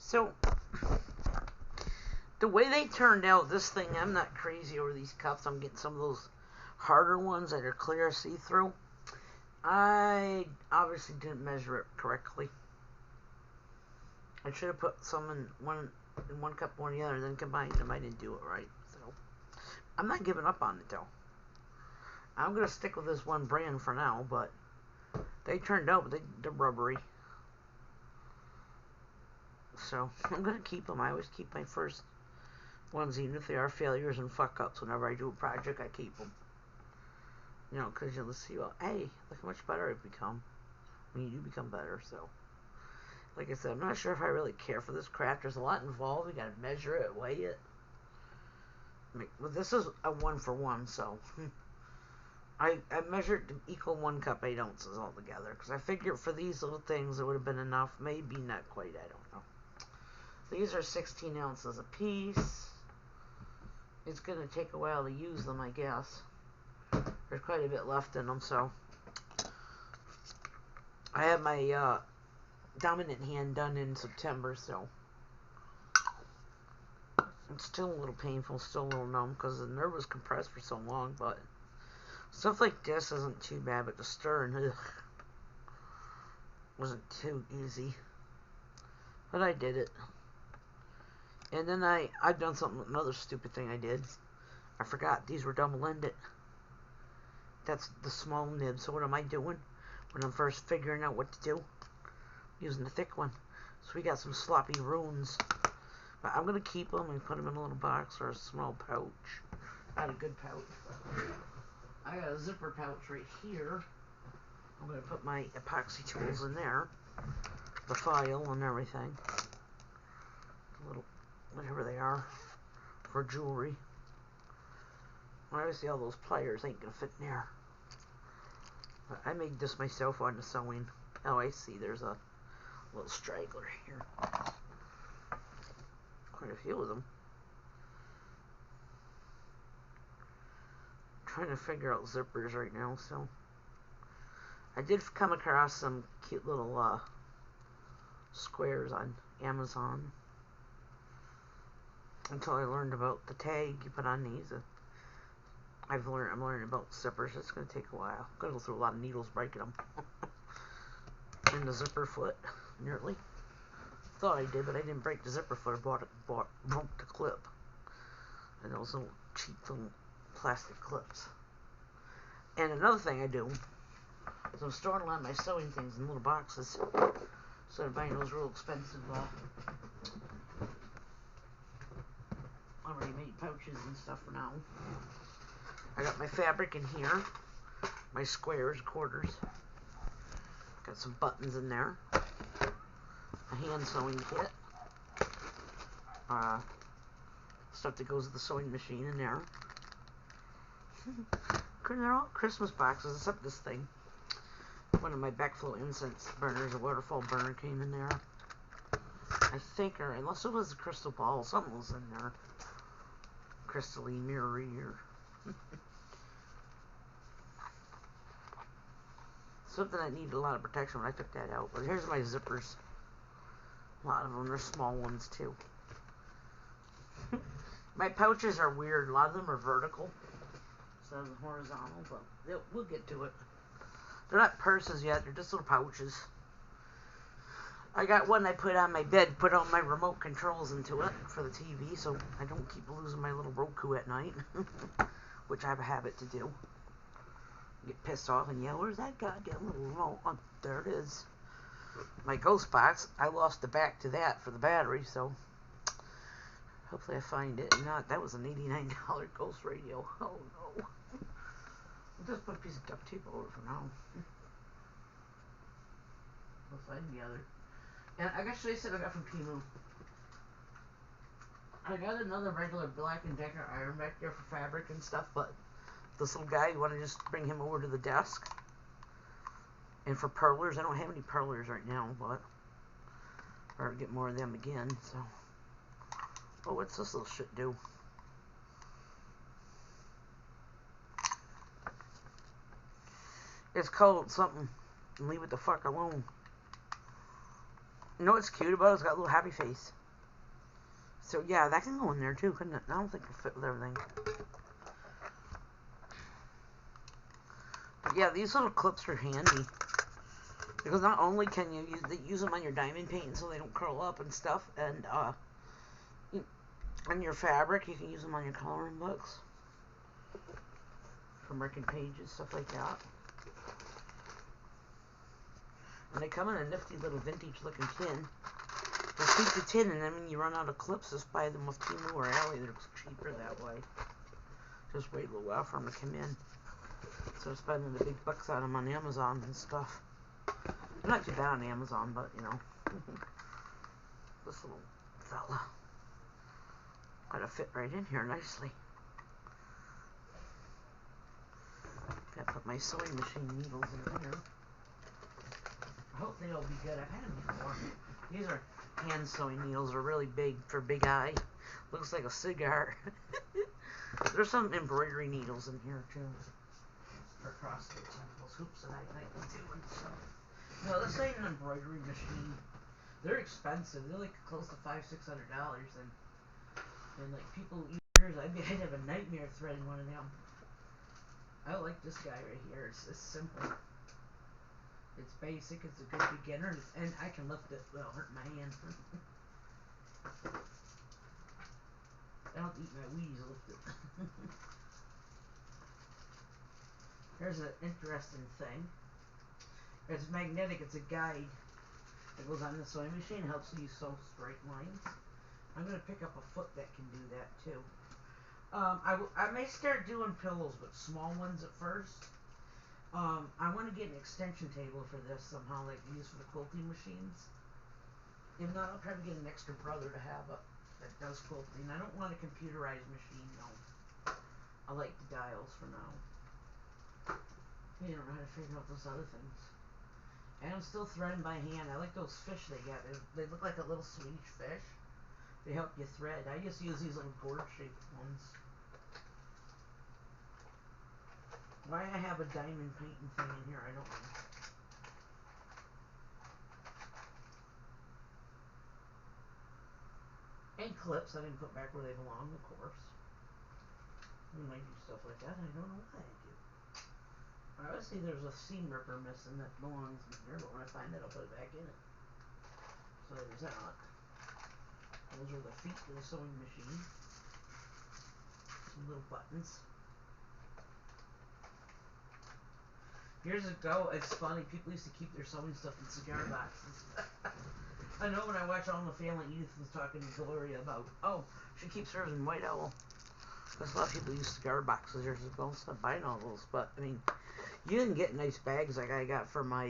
So, the way they turned out this thing, I'm not crazy over these cups. I'm getting some of those harder ones that are clear see-through. I obviously didn't measure it correctly. I should have put some in one cup, one in the other, then combined them. I didn't do it right. So I'm not giving up on it though. I'm gonna stick with this one brand for now, but they turned out, but they're rubbery. So I'm gonna keep them. I always keep my first ones, even if they are failures and fuck ups. Whenever I do a project, I keep them. You know, because you'll see, well, hey, look how much better I've become. When you do become better, so. Like I said, I'm not sure if I really care for this craft. There's a lot involved. You gotta measure it, weigh it. Well, this is a 1-for-1, so. I measured to equal 1 cup 8 ounces altogether. Because I figured for these little things, it would have been enough. Maybe not quite, I don't know. These are 16 ounces a piece. It's gonna take a while to use them, I guess. There's quite a bit left in them, so. I have my dominant hand done in September, so it's still a little painful, still a little numb because the nerve was compressed for so long, but stuff like this isn't too bad, but the stirring, wasn't too easy. But I did it. And then I've done another stupid thing I did. I forgot these were double-ended. That's the small nib, so what am I doing when I'm first figuring out what to do? Using the thick one. So we got some sloppy runes. But I'm going to keep them and put them in a little box or a small pouch. Not a good pouch. I got a zipper pouch right here. I'm going to put my epoxy tools in there. The file and everything. The little, whatever they are. For jewelry. Obviously all those pliers ain't going to fit in there. But I made this myself on the sewing. Oh, I see. There's a little straggler here. Quite a few of them. I'm trying to figure out zippers right now, so. I did come across some cute little squares on Amazon. Until I learned about the tag you put on these. I'm learning about zippers. It's going to take a while. I'm going to go through a lot of needles breaking them. And the zipper foot, nearly. Thought I did, but I didn't break the zipper foot. I broke the clip. And those little cheap little plastic clips. And another thing I do is I'm storing a lot of my sewing things in little boxes. Instead of buying those real expensive already made pouches and stuff for now. I got my fabric in here. My squares, quarters. Got some buttons in there. A hand sewing kit. Stuff that goes with the sewing machine in there. They're all Christmas boxes, except this thing. One of my backflow incense burners, a waterfall burner, came in there. I think, or unless it was a crystal ball, something was in there. Crystal-y, mirror-y, or something that needed a lot of protection when I took that out. But here's my zippers. A lot of them are small ones too. My pouches are weird. A lot of them are vertical instead of horizontal, but we'll get to it. They're not purses yet. They're just little pouches. I got one I put on my bed, put all my remote controls into it for the TV, so I don't keep losing my little Roku at night, which I have a habit to do. Get pissed off and yell, where's that goddamn little remote? Oh, there it is. My ghost box, I lost the back to that for the battery, so hopefully I find it. Not that was an $89 ghost radio. Oh no. I'll just put a piece of duct tape over it for now. We'll find the other. And I gotta show you something I got from Temu. I got another regular Black & Decker iron back there for fabric and stuff, but this little guy, you want to just bring him over to the desk. And for purlers, I don't have any purlers right now, but I'll get more of them again, so. Oh, what's this little shit do? It's called something. Leave it the fuck alone. You know what's cute about it? It's got a little happy face. So yeah, that can go in there too, couldn't it? I don't think it'll fit with everything. But yeah, these little clips are handy. Because not only can you use them on your diamond painting so they don't curl up and stuff, and on your fabric, you can use them on your coloring books. For marking pages, stuff like that. And they come in a nifty little vintage looking tin. Just keep the tin, and then when you run out of clips, just buy them off Temu or Alley. They're cheaper that way. Just wait a little while for them to come in. So spending the big bucks on them on Amazon and stuff. They're not too bad on Amazon, but you know. This little fella. Gotta fit right in here nicely. Gotta put my sewing machine needles in here. I hope they'll be good. I've had them before. These are hand sewing needles. Are really big for big eye. Looks like a cigar. There's some embroidery needles in here too. For CrossFit temples, hoops that I like to do and stuff. No, this ain't an embroidery machine. They're expensive. They're like close to $500–600, and like people years, I'd have a nightmare threading one of them. I like this guy right here. It's simple. It's basic. It's a good beginner, and I can lift it without hurting my hand. I don't eat my Wheaties, lift it. Here's an interesting thing. It's magnetic. It's a guide that goes on the sewing machine. It helps you sew straight lines. I'm going to pick up a foot that can do that too. I may start doing pillows, but small ones at first. I want to get an extension table for this somehow, like we use for the quilting machines. If not, I'll probably get an extra brother to have that does quilting. I don't want a computerized machine, no. I like the dials for now. You don't know how to figure out those other things. And I'm still threading by hand. I like those fish they got. They look like a little Swedish fish. They help you thread. I just use these little gourd-shaped ones. Why I have a diamond painting thing in here, I don't know. And clips I didn't put back where they belong, of course. We might do stuff like that. I don't know why I do. Obviously there's a seam ripper missing that belongs in here, but when I find it, I'll put it back in it. So there's that. Those are the feet of the sewing machine. Some little buttons. Years ago, it's funny, people used to keep their sewing stuff in cigar boxes. I know when I watch All in the Family, Edith was talking to Gloria about, oh, she keeps hers in White Owl. Because a lot of people use cigar boxes years ago instead of buying all those. But, I mean, you can get nice bags like I got for my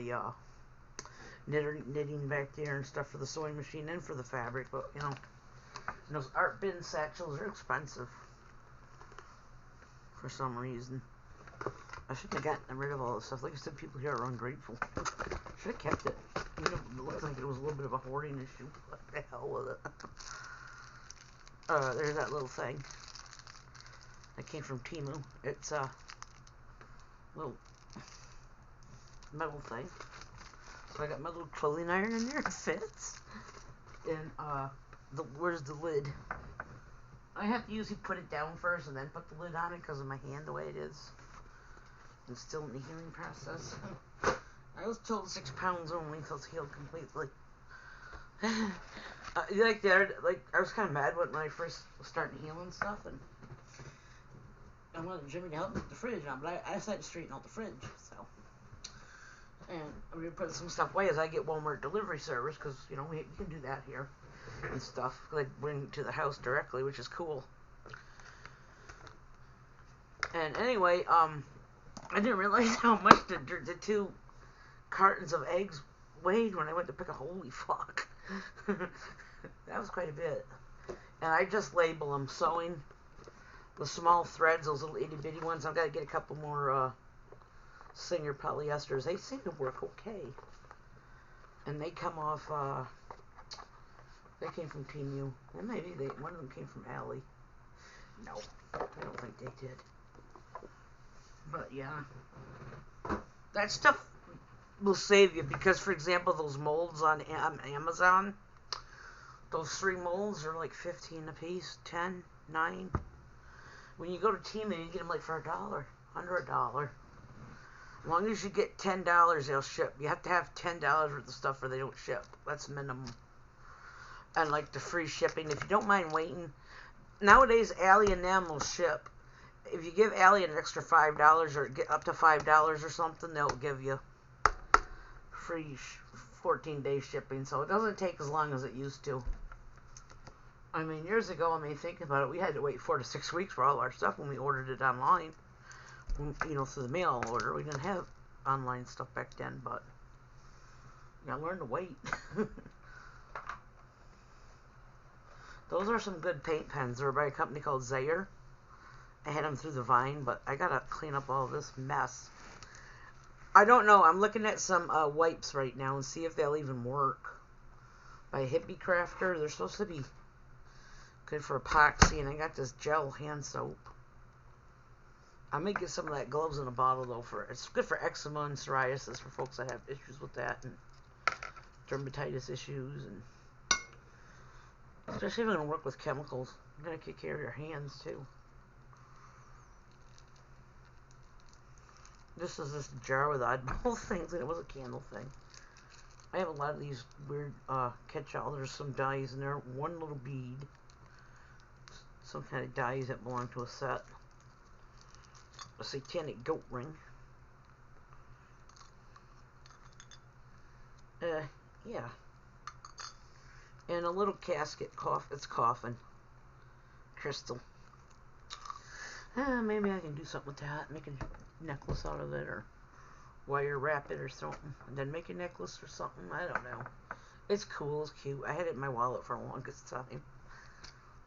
knitting back there and stuff for the sewing machine and for the fabric. But, you know, those art bin satchels are expensive for some reason. I shouldn't have gotten rid of all this stuff. Like I said, people here are ungrateful. Should have kept it. You know, it looks like it was a little bit of a hoarding issue. What the hell with it? There's that little thing. That came from Temu. It's a little metal thing. So I got my little clothing iron in there. It fits. And where's the lid? I have to usually put it down first and then put the lid on it because of my hand the way it is. I'm still in the healing process. I was told 6 pounds only until it's healed completely. I was kind of mad when I first started healing stuff, and I wanted Jimmy to help me with the fridge on, but I decided to straighten out the fridge, so. And I'm going to put some stuff away as I get Walmart delivery service, because, you know, you can do that here and stuff. They bring it to the house directly, which is cool. And anyway, I didn't realize how much the 2 cartons of eggs weighed when I went to pick a holy fuck. That was quite a bit. And I just label them sewing. The small threads, those little itty bitty ones. I've got to get a couple more Singer polyesters. They seem to work okay. And they come off, they came from Temu. And maybe one of them came from Alley. No, I don't think they did. But yeah, that stuff will save you because, for example, those molds on Amazon, those 3 molds are like 15 a piece, 10, 9. When you go to Temu, you get them like for $1, under $1. As long as you get $10, they'll ship. You have to have $10 worth of stuff or they don't ship. That's minimum. And like the free shipping, if you don't mind waiting. Nowadays, Allie and them will ship. If you give Allie an extra $5 or get up to $5 or something, they'll give you free 14-day shipping. So it doesn't take as long as it used to. I mean, years ago, think about it, we had to wait 4 to 6 weeks for all our stuff when we ordered it online. You know, through the mail order. We didn't have online stuff back then, but you gotta learn to wait. Those are some good paint pens. They're by a company called Zaire. I had them through the Vine, but I gotta clean up all this mess. I don't know. I'm looking at some wipes right now and see if they'll even work. By Hippie Crafter. They're supposed to be good for epoxy, and I got this gel hand soap. I may get some of that gloves in a bottle, though. It's good for eczema and psoriasis for folks that have issues with that, and dermatitis issues, and especially if you're going to work with chemicals. You got to take care of your hands, too. This is this jar with oddball things, and it was a candle thing. I have a lot of these weird catch-all. There's some dies in there. One little bead. Some kind of dies that belong to a set. A satanic goat ring. Yeah. And a little casket. It's coffin. Crystal. Maybe I can do something with that. Make a necklace out of it, or wire wrap it or something. And then make a necklace or something. I don't know. It's cool. It's cute. I had it in my wallet for the longest time.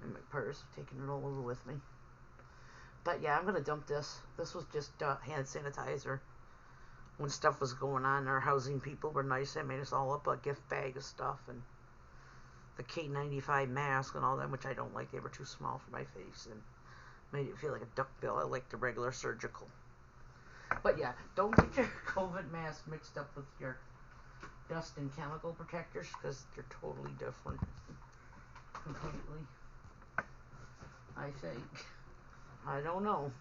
In my purse. Taking it all over with me. But yeah, I'm going to dump this. This was just hand sanitizer. When stuff was going on, our housing people were nice. They made us all up a gift bag of stuff. And the K95 mask and all that, which I don't like. They were too small for my face. And made it feel like a duckbill. I like the regular surgical. But yeah, don't get your COVID mask mixed up with your dust and chemical protectors, because they're totally different. Completely. I think. I don't know.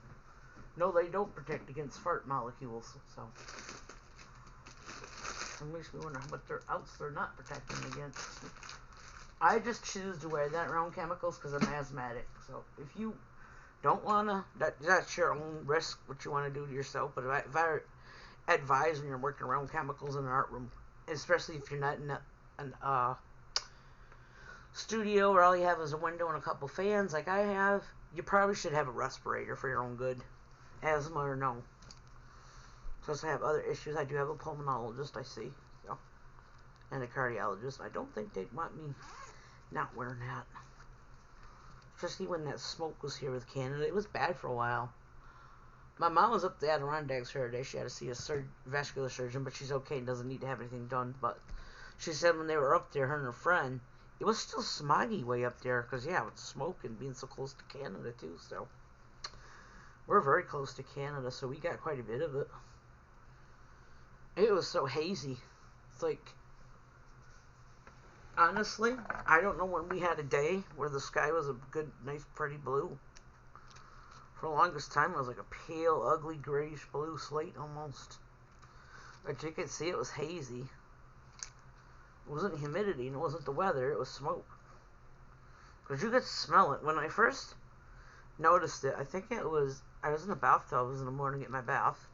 No, they don't protect against fart molecules, so. At least we wonder what else they're not protecting against. I just choose to wear that around chemicals because I'm asthmatic. So if you don't want to, that's your own risk, what you want to do to yourself. But if I advise when you're working around chemicals in an art room, especially if you're not in a studio where all you have is a window and a couple fans like I have, you probably should have a respirator for your own good. Asthma or no. Plus I have other issues. I do have a pulmonologist, I see. So, and a cardiologist. I don't think they'd want me not wearing that. Especially when that smoke was here with Canada. It was bad for a while. My mom was up the Adirondacks the other day. She had to see a vascular surgeon, but she's okay and doesn't need to have anything done. But she said when they were up there, her and her friend, it was still smoggy way up there. Because, yeah, with smoke and being so close to Canada, too. So, we're very close to Canada, so we got quite a bit of it. It was so hazy. It's like, honestly, I don't know when we had a day where the sky was a good, nice, pretty blue. For the longest time, it was like a pale, ugly, grayish blue slate almost. But you could see it was hazy. It wasn't humidity, and it wasn't the weather, it was smoke. Because you could smell it. When I first noticed it, I think I was in the bathtub. I was in the morning getting my bath.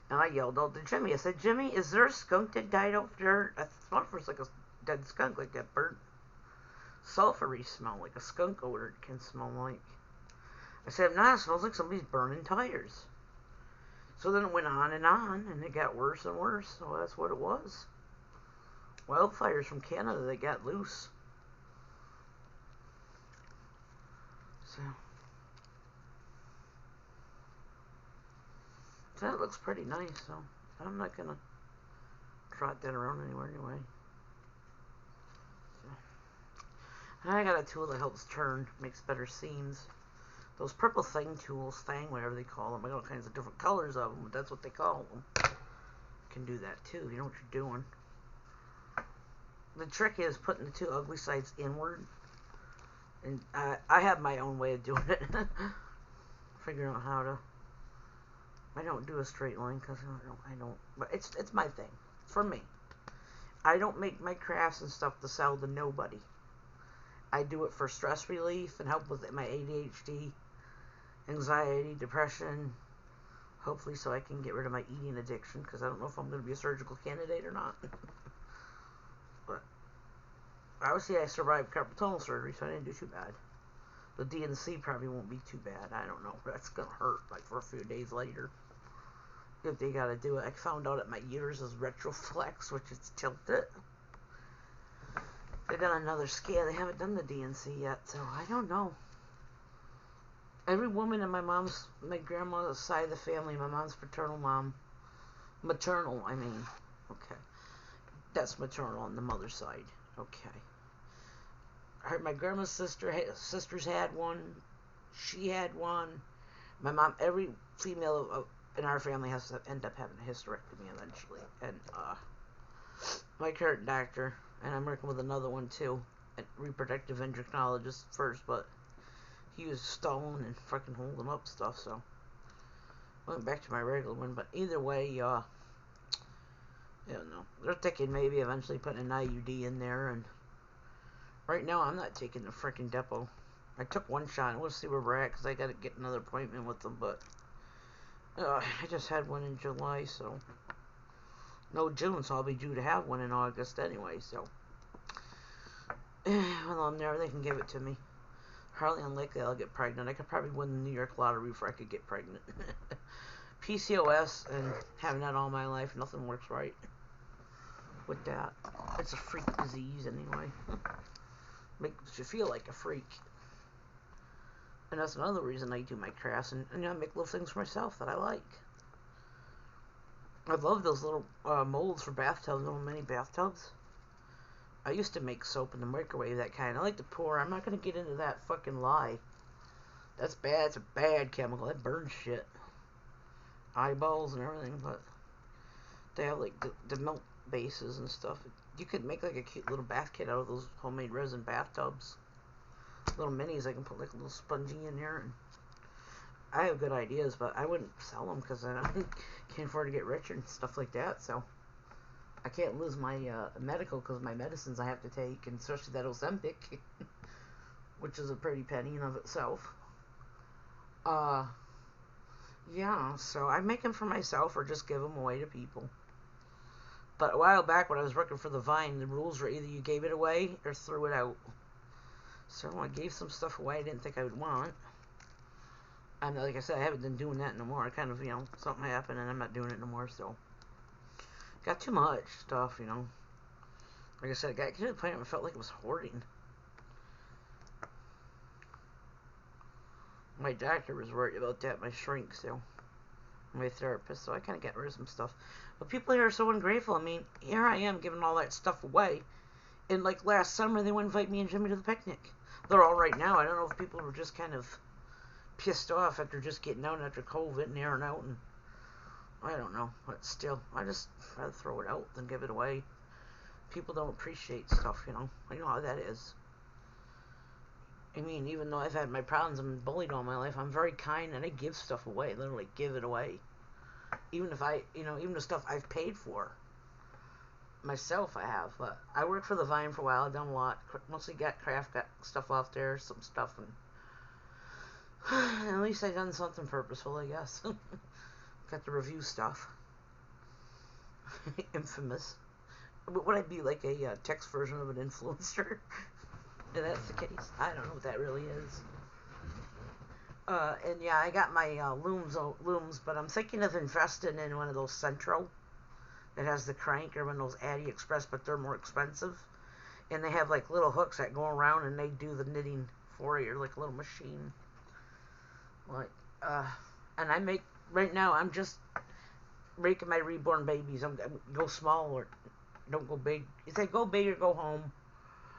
And I yelled out to Jimmy. I said, Jimmy, is there a skunk that died out there? I smelled first like a dead skunk, like that burnt sulfury smell, like a skunk odor it can smell like. I said, nah, it smells like somebody's burning tires. So then it went on, and it got worse and worse. So that's what it was. Wildfires from Canada, they got loose. So that looks pretty nice, so I'm not going to trot that around anywhere anyway. So, I got a tool that helps turn, makes better seams. Those purple thing tools, whatever they call them. I got all kinds of different colors of them, but that's what they call them. can do that too. You know what you're doing. The trick is putting the two ugly sides inward. And I have my own way of doing it. Figuring out how to. I don't do a straight line because I don't. But it's my thing. For me. I don't make my crafts and stuff to sell to nobody. I do it for stress relief and help with my ADHD, anxiety, depression. Hopefully so I can get rid of my eating addiction, because I don't know if I'm going to be a surgical candidate or not. But obviously I survived carpal tunnel surgery, so I didn't do too bad. The DNC probably won't be too bad. I don't know. That's going to hurt like for a few days later. If they got to do it. I found out that my uterus is retroflex, which is tilted. They done another scan. They haven't done the DNC yet, so I don't know. Every woman in my grandma's side of the family, my mom's paternal mom, maternal, I mean, okay. That's maternal on the mother's side, okay. I heard my grandma's sisters had one, she had one. My mom, every female in our family has to end up having a hysterectomy eventually. And my current doctor, and I'm working with another one too, a reproductive endocrinologist first, but he was stalling and fucking holding up stuff, so went back to my regular one. But either way, I don't know. They're thinking maybe eventually putting an IUD in there, and right now I'm not taking the freaking depot. I took one shot, and we'll see where we're at, because I got to get another appointment with them, but I just had one in July, so no June, so I'll be due to have one in August anyway, so while I'm there, they can give it to me. Hardly unlikely I'll get pregnant. I could probably win the New York lottery before I could get pregnant. PCOS and having that all my life, nothing works right with that. It's a freak disease anyway. Makes you feel like a freak. And that's another reason I do my crafts, and I make little things for myself that I like. I love those little molds for bathtubs, little mini bathtubs. I used to make soap in the microwave, that kind. I like to pour. I'm not going to get into that fucking lie. That's bad. It's a bad chemical. That burns shit. Eyeballs and everything, but they have like the milk bases and stuff. You could make like a cute little bath kit out of those homemade resin bathtubs. Little minis, I can put like a little spongy in there. And I have good ideas, but I wouldn't sell them because I can't afford to get rich and stuff like that, so I can't lose my medical because my medicines I have to take, and especially that Ozempic, which is a pretty penny in of itself. Yeah, so I make them for myself or just give them away to people. But a while back when I was working for the Vine, the rules were either you gave it away or threw it out. So I gave some stuff away I didn't think I would want. And like I said, I haven't been doing that no more. I kind of, something happened and I'm not doing it no more, so. Got too much stuff, Like I said, I got to the point where I felt like it was hoarding. My doctor was worried about that, my shrink, so. My therapist, so I kind of got rid of some stuff. But people here are so ungrateful. I mean, here I am giving all that stuff away. And like last summer, they would invite me and Jimmy to the picnic. They're all right now. I don't know if people were just kind of pissed off after just getting out after COVID and airing out, and I don't know. But still, I just rather throw it out than give it away. People don't appreciate stuff, I know how that is. I mean, even though I've had my problems, I'm bullied all my life, I'm very kind and I give stuff away. I literally give it away. Even if even the stuff I've paid for. Myself, I have. But I worked for the Vine for a while. I've done a lot. Mostly got stuff off there, some stuff. And at least I've done something purposeful, I guess. Got the review stuff. Infamous. Would I be like a text version of an influencer? If that's the case. I don't know what that really is. And yeah, I got my looms, but I'm thinking of investing in one of those Centro that has the crank, or one of those AliExpress, but they're more expensive. And they have like little hooks that go around and they do the knitting for you, like a little machine. And I make, right now, I'm just making my reborn babies. I'm go small or don't go big. You say go big or go home.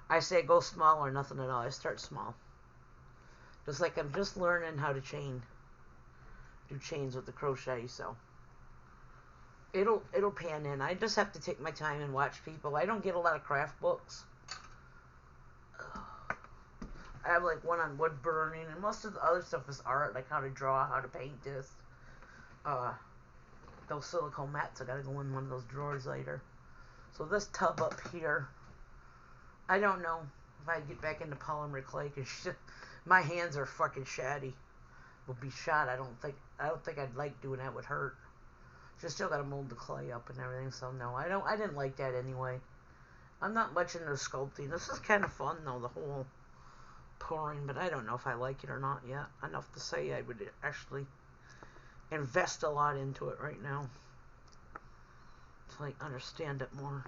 I say go small or nothing at all. I start small. Just like I'm just learning how to do chains with the crochet, so. It'll pan in. I just have to take my time and watch people. I don't get a lot of craft books. I have like one on wood burning, and most of the other stuff is art, like how to draw, how to paint this. Those silicone mats, I gotta go in one of those drawers later. So this tub up here, I don't know if I get back into polymer clay, cause shit, my hands are fucking shatty. Will be shot. I don't think I'd like doing that. Would hurt. Just still gotta mold the clay up and everything. So no, I didn't like that anyway. I'm not much into sculpting. This is kind of fun though, the whole pouring, but I don't know if I like it or not yet. Enough to say I would actually invest a lot into it right now to like understand it more.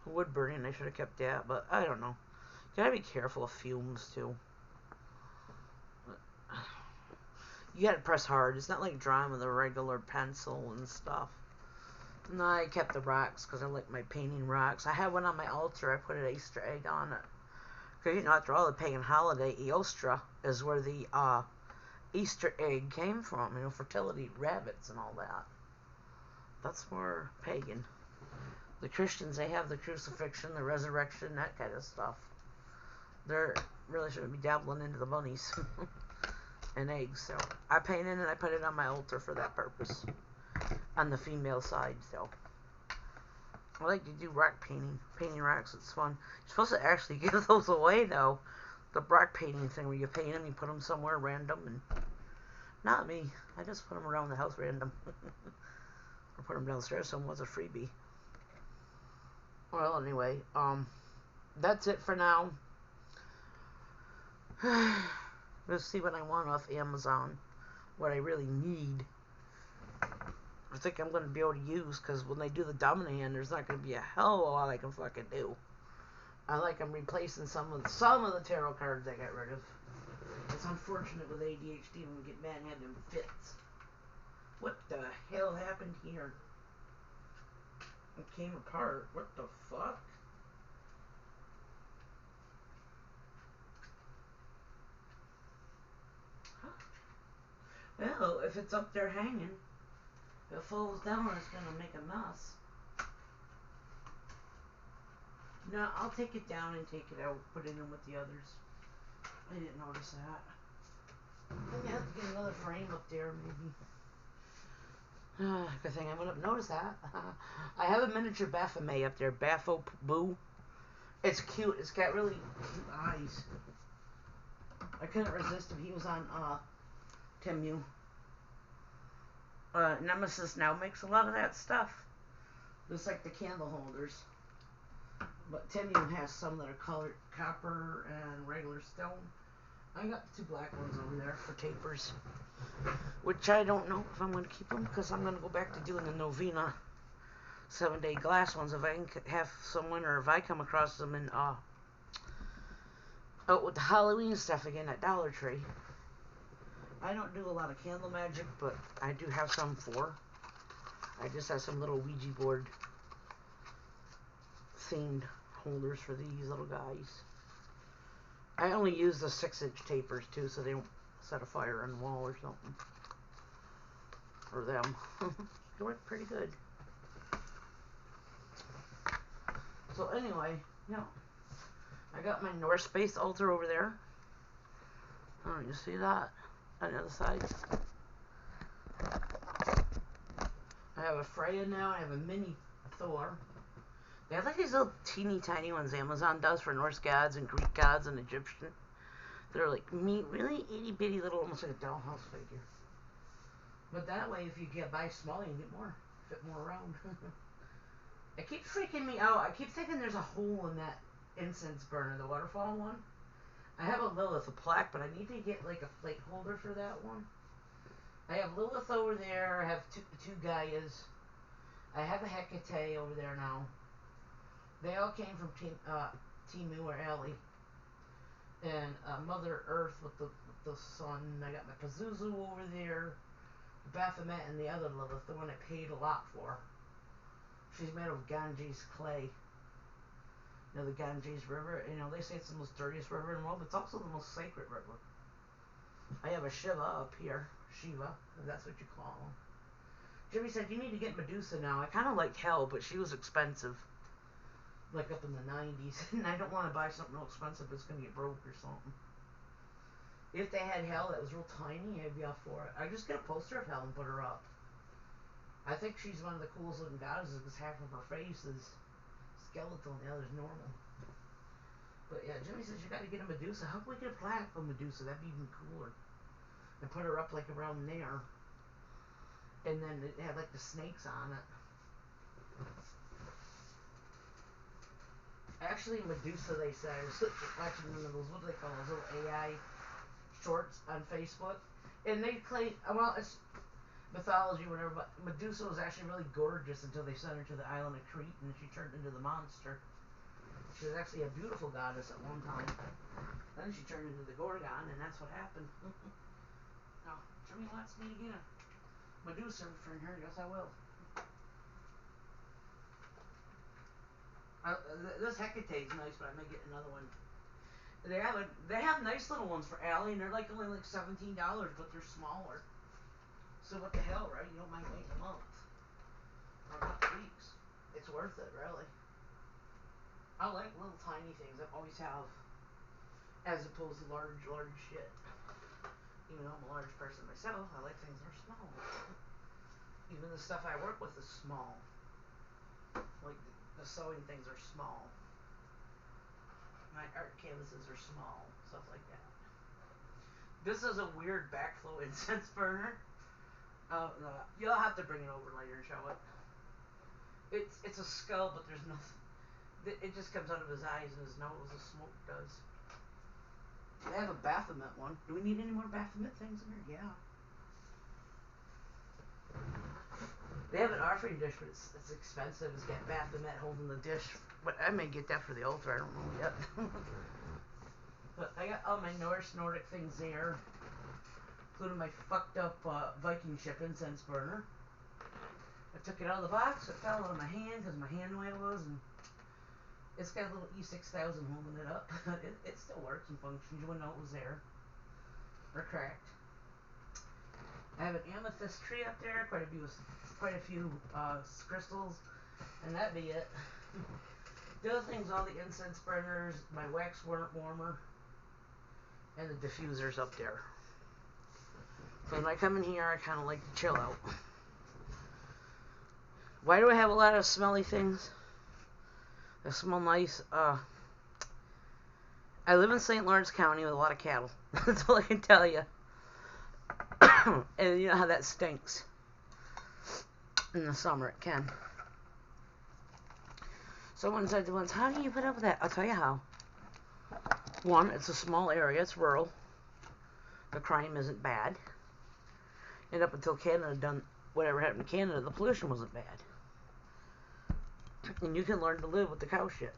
Wood burning, I should have kept that, but I don't know. Gotta be careful of fumes too. You gotta press hard. It's not like drawing with a regular pencil and stuff. No, I kept the rocks because I like my painting rocks. I had one on my altar. I put an Easter egg on it. Because, you know, after all, the pagan holiday, Eostra, is where the Easter egg came from. You know, fertility, rabbits, and all that. That's more pagan. The Christians, they have the crucifixion, the resurrection, that kind of stuff. They're really shouldn't be dabbling into the bunnies and eggs. So I painted it and I put it on my altar for that purpose. On the female side, so. I like to do rock painting. Painting rocks, it's fun. You're supposed to actually give those away, though. The rock painting thing where you paint them, you put them somewhere random, and not me. I just put them around the house random. Or put them downstairs, someone was a freebie. Well, anyway, that's it for now. Let's see what I want off Amazon. What I really need. I think I'm going to be able to use, because when they do the Dominahan, there's not going to be a hell of a lot I can fucking do. I like I'm replacing some of the tarot cards I got rid of. It's unfortunate with ADHD when we get mad and have them fits. What the hell happened here? It came apart. What the fuck? Huh? Well, if it's up there hanging, if it falls down, it's going to make a mess. No, I'll take it down and take it out, put it in with the others. I didn't notice that. I'm gonna have to get another frame up there, maybe. Good thing I wouldn't have noticed that. I have a miniature Baphomet up there, Bapho Boo. It's cute. It's got really cute eyes. I couldn't resist him. He was on Temu. Nemesis now makes a lot of that stuff. Just like the candle holders. But Temu has some that are colored copper and regular stone. I got the two black ones over there for tapers. Which I don't know if I'm going to keep them, because I'm going to go back to doing the Novena 7-day glass ones if I can have someone, or if I come across them in out with the Halloween stuff again at Dollar Tree. I don't do a lot of candle magic, but I do have some for. I just have some little Ouija board themed holders for these little guys. I only use the 6-inch tapers too, so they don't set a fire on the wall or something. Or them. They work pretty good. So anyway, yeah. I got my North Space altar over there. Oh, you see that? On the other side. I have a Freya now. I have a mini Thor. They have like these little teeny tiny ones Amazon does for Norse gods and Greek gods and Egyptian. They're like really itty bitty little, almost like a dollhouse figure. But that way, if you get buy small, you can get more, fit more around. It keeps freaking me out. I keep thinking there's a hole in that incense burner, the waterfall one. I have a Lilith, a plaque, but I need to get like a plate holder for that one. I have Lilith over there. I have two Gaias. I have a Hecate over there now. They all came from Temu or Alley. And Mother Earth with the sun. I got my Pazuzu over there. Baphomet and the other Lilith, the one I paid a lot for. She's made of Ganges clay. You know, the Ganges River. You know, they say it's the most dirtiest river in the world, but it's also the most sacred river. I have a Shiva up here. Shiva, if that's what you call him. Jimmy said, you need to get Medusa now. I kind of like Hell, but she was expensive. Like up in the 90s. And I don't want to buy something real expensive that's going to get broke or something. If they had Hell that was real tiny, I'd be all for it. I just get a poster of Hell and put her up. I think she's one of the coolest looking goddesses because half of her face is skeletal and the other's normal. But yeah, Jimmy says you got to get a Medusa. How can we get a plaque of Medusa? That'd be even cooler. And put her up like around there. And then it had like the snakes on it. Actually, Medusa, they say, I was watching one of those, what do they call those little AI shorts on Facebook. And they claim, well, it's mythology or whatever, but Medusa was actually really gorgeous until they sent her to the island of Crete and she turned into the monster. She was actually a beautiful goddess at one time. Then she turned into the Gorgon, and that's what happened. Now, Jimmy wants me to get a Medusa for her. Yes, I will. This Hecate's nice, but I may get another one. They have nice little ones for Allie, and they're like only like $17, but they're smaller. So what the hell, right? You don't mind waiting a month or a couple weeks. It's worth it, really. I like little tiny things. I always have, as opposed to large shit. Even though I'm a large person myself, I like things that are small. Even the stuff I work with is small. Like the sewing things are small. My art canvases are small. Stuff like that. This is a weird backflow incense burner. You'll have to bring it over later and show it. It's a skull, but there's nothing. It just comes out of his eyes and his nose. The smoke does. They have a Baphomet one. Do we need any more Baphomet things in here? Yeah. They have an offering dish, but it's expensive. It's got Baphomet holding the dish. But I may get that for the altar. I don't know yet. But I got all my Nordic things there, including my fucked up Viking ship incense burner. I took it out of the box. It fell out of my hand because my hand oil was, and it's got a little E6000 holding it up. It still works and functions. You wouldn't know it was there or cracked. I have an amethyst tree up there, quite a few crystals, and that'd be it. The other thing's all the incense burners, my wax warmer, and the diffusers up there. So when I come in here, I kind of like to chill out. Why do I have a lot of smelly things? They smell nice. I live in St. Lawrence County with a lot of cattle. That's all I can tell you. And you know how that stinks. In the summer, it can. Someone said to once, how do you put up with that? I'll tell you how. One, it's a small area. It's rural. The crime isn't bad. And up until Canada done whatever happened to Canada, the pollution wasn't bad. And you can learn to live with the cow shit.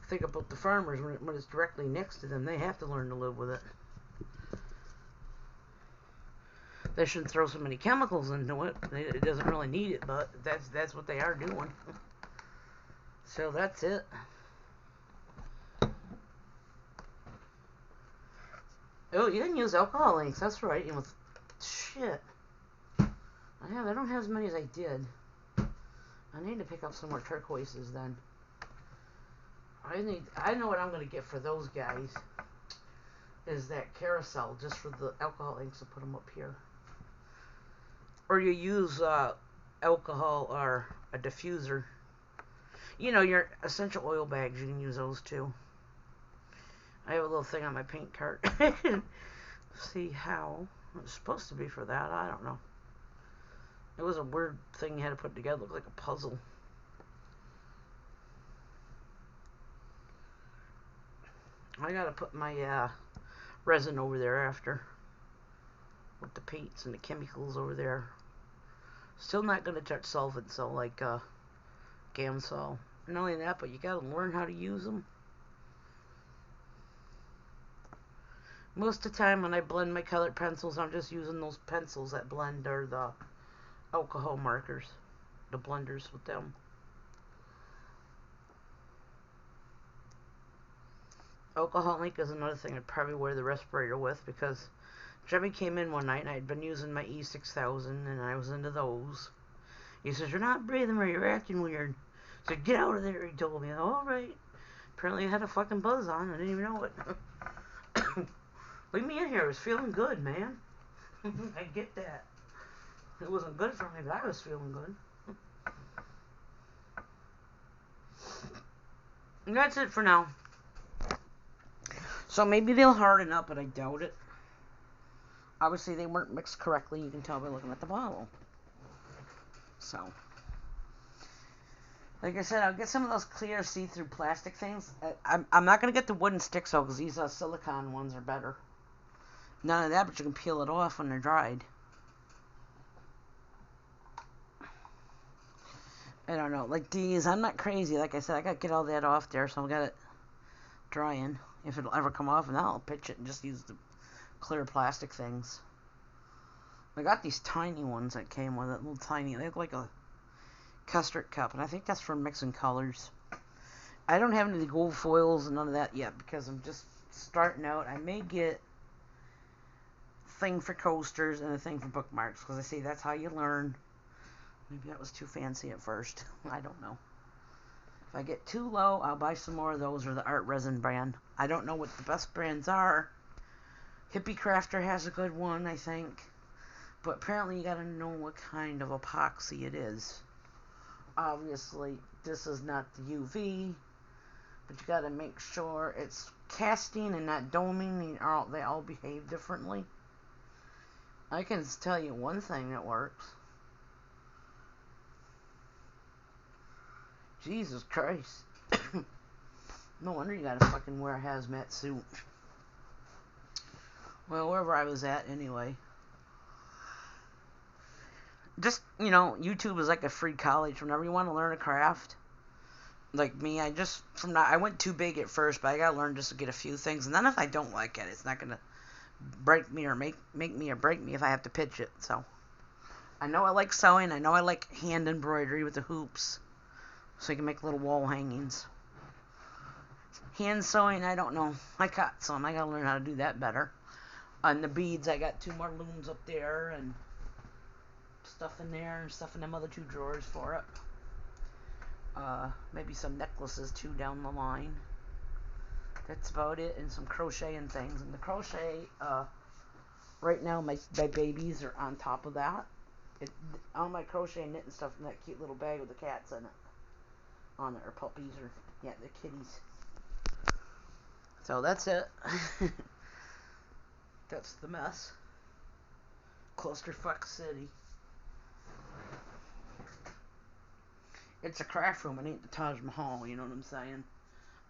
Think about the farmers when it's directly next to them. They have to learn to live with it. They shouldn't throw so many chemicals into it. It doesn't really need it, but that's what they are doing. So that's it. Oh, you can use alcohol inks. That's right. And with shit, I don't have as many as I did. I need to pick up some more turquoises then. I know what I'm going to get for those guys is that carousel just for the alcohol inks and put them up here. Or you use alcohol or a diffuser. You know, your essential oil bags, you can use those too. I have a little thing on my paint cart. See how it's supposed to be for that. I don't know. It was a weird thing you had to put together. It looked like a puzzle. I gotta put my resin over there after. With the paints and the chemicals over there. Still not gonna touch solvents though, like Gamsol. Not only that, but you gotta learn how to use them. Most of the time when I blend my colored pencils, I'm just using those pencils that blend, or the alcohol markers, the blenders with them. Alcohol ink is another thing I'd probably wear the respirator with, because Jimmy came in one night and I had been using my E6000 and I was into those. He says, "You're not breathing or you're acting weird." I said, "Get out of there," he told me. All right. Apparently I had a fucking buzz on. I didn't even know it. Leave me in here. I was feeling good, man. I get that. It wasn't good for me, but I was feeling good. And that's it for now. So maybe they'll harden up, but I doubt it. Obviously, they weren't mixed correctly. You can tell by looking at the bottle. So, like I said, I'll get some of those clear see-through plastic things. I'm not going to get the wooden sticks, though, because these silicone ones are better. None of that, but you can peel it off when they're dried. I don't know. Like these, I'm not crazy. Like I said, I got to get all that off there, so I've got it drying. If it'll ever come off, and then I'll pitch it and just use the clear plastic things. I got these tiny ones that came with it, little tiny. They look like a custard cup, and I think that's for mixing colors. I don't have any gold foils and none of that yet because I'm just starting out. I may get a thing for coasters and a thing for bookmarks because I say that's how you learn. Maybe that was too fancy at first. I don't know. If I get too low, I'll buy some more of those or the Art Resin brand. I don't know what the best brands are. Hippie Crafter has a good one, I think. But apparently you gotta know what kind of epoxy it is. Obviously, this is not the UV. But you gotta make sure it's casting and not doming. They all behave differently. I can tell you one thing that works. Jesus Christ. No wonder you gotta fucking wear a hazmat suit. Well, wherever I was at, anyway. Just, YouTube is like a free college. Whenever you want to learn a craft, like me, I went too big at first, but I gotta learn just to get a few things. And then if I don't like it, it's not gonna break me or make me or break me if I have to pitch it. So, I know I like sewing. I know I like hand embroidery with the hoops. So you can make little wall hangings. Hand sewing, I don't know. I got some. I gotta learn how to do that better. On the beads, I got 2 more looms up there and stuff in there and stuff in them other 2 drawers for it. Maybe some necklaces too down the line. That's about it, and some crochet and things. And the crochet, right now my babies are on top of that. All my crochet and knitting stuff in that cute little bag with the cats in it. On it, or puppies, or yeah, the kitties. So that's it. That's the mess. Clusterfuck City. It's a craft room. It ain't the Taj Mahal, you know what I'm saying?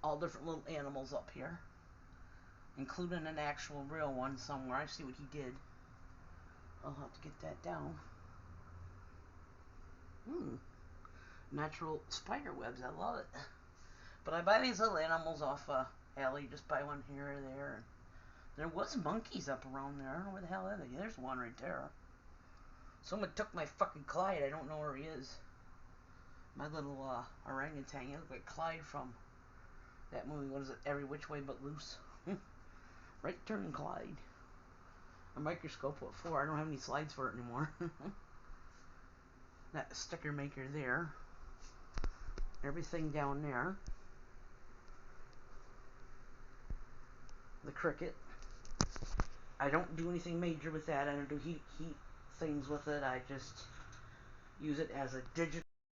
All different little animals up here. Including an actual real one somewhere. I see what he did. I'll have to get that down. Natural spider webs. I love it. But I buy these little animals off alley. Just buy one here or there. And there was monkeys up around there. I don't know where the hell are they. There's one right there. Someone took my fucking Clyde. I don't know where he is. My little orangutan. He looked like Clyde from that movie. What is it? Every Which Way But Loose. Right Turn Clyde. A microscope, what for? I don't have any slides for it anymore. That sticker maker there. Everything down there. The Cricut. I don't do anything major with that. I don't do heat things with it. I just use it as a digital